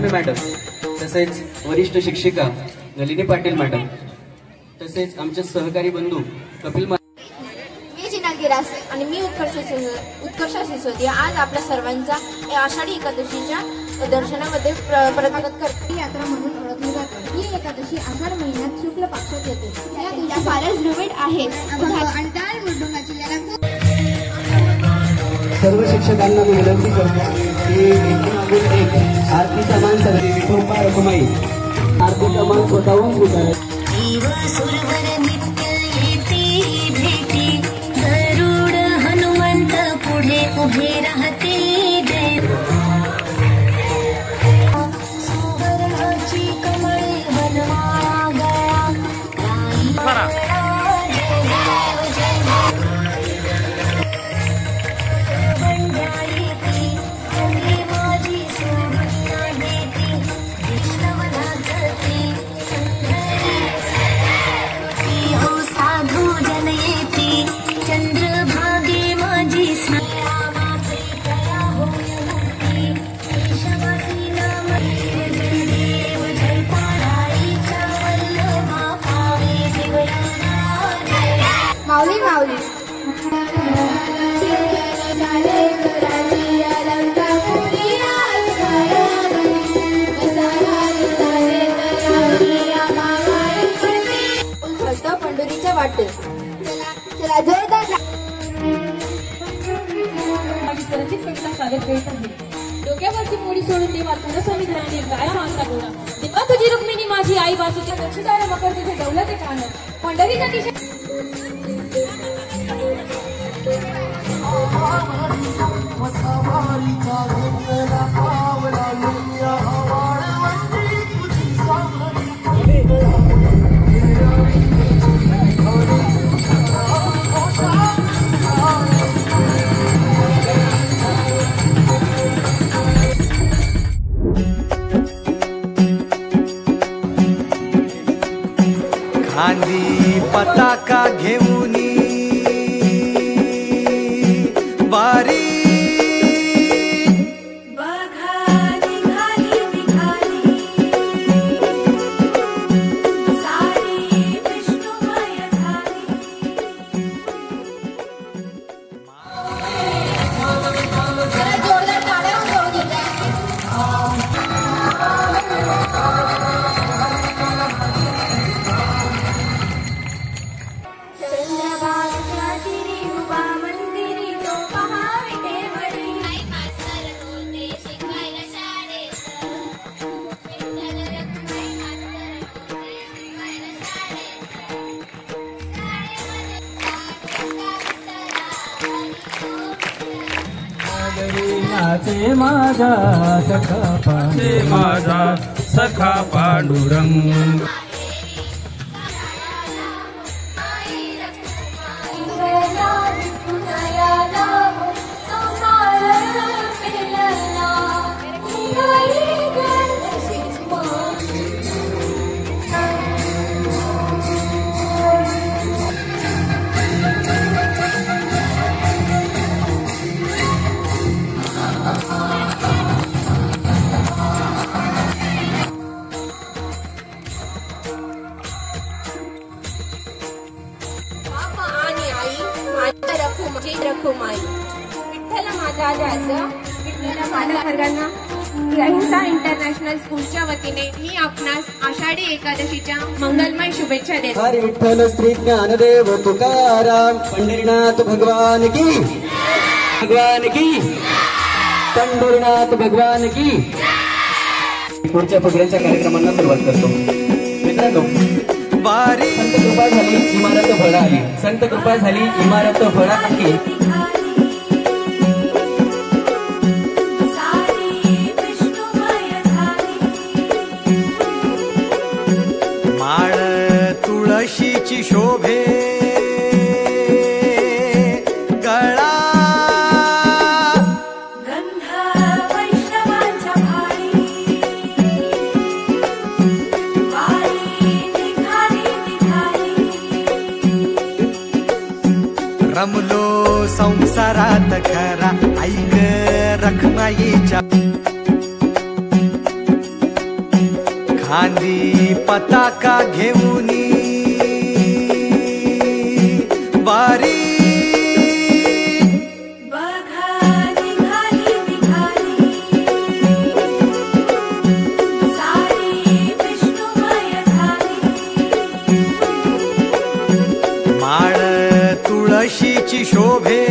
रवी madam, तसेच वरिष्ठ शिक्षिका नलिनी पाटील मॅडम, तसेच आमचे सहकारी बंधू कपिल मी जिना गिरास आणि मी उत्कर्ष सिसोदिया आज आपल्या सर्वांचा आषाढी एकादशीच्या दर्शनामध्ये प्रभागत करते. ही यात्रा म्हणून ओळखली जाते. ही एकादशी आषाढ महिन्यात शुक्ल पक्षात येते. या दिवशी फारच दुर्मिळ आहे आणि डाळ मुरडुंगाची याला सर्व शिक्षकांना मी विनंती करतो की एक आरतीचा मान सगळी विठोबा रखुमाई आरतीचा मान स्वतःहून स्वीकारायचा. गरुड हनुमंत पुढे उभे राहते. सुवर्णाची कमळे बनवा गळा माऊली माऊली पंढरीच्या वाटे चला जोरदार डोक्यावरची मोडी सोडून देवा तुझं संविधानाने गाया मागता गोळा देवा तुझी रुक्मिणी माझी आई बाजूच्या दक्षिणाला मकर तुझे दौलते कान पंढरीच्या दिशे खांदी पताका घेऊन वारी माझा सखा पांडुरंग अहिंसा इंटरनॅशनल स्कूलच्या वतीने मी आपणास आषाढी एकादशीच्या मंगलमय शुभेच्छा देतो. हरी विठ्ठल श्री ज्ञानदेव तुकाराम पंढरीनाथ भगवान की पंढरीनाथ भगवान की. पुढच्या फुगड्यांच्या कार्यक्रमांना सुरुवात करतो. मित्रांनो, संत कृपा झाली इमारत फळा आली. संत कृपा झाली इमारत फळा आली. माळ तुळशीची शोभे गळा गंध वैष्णवांच्या भाळी वारी निघाली रमलो संसारात खरा ऐक रखमाईच्या नांदी पताका घेऊनी वारी बघा निघाली निघाली सारी विष्णुमय झाली माळ तुळशीची शोभे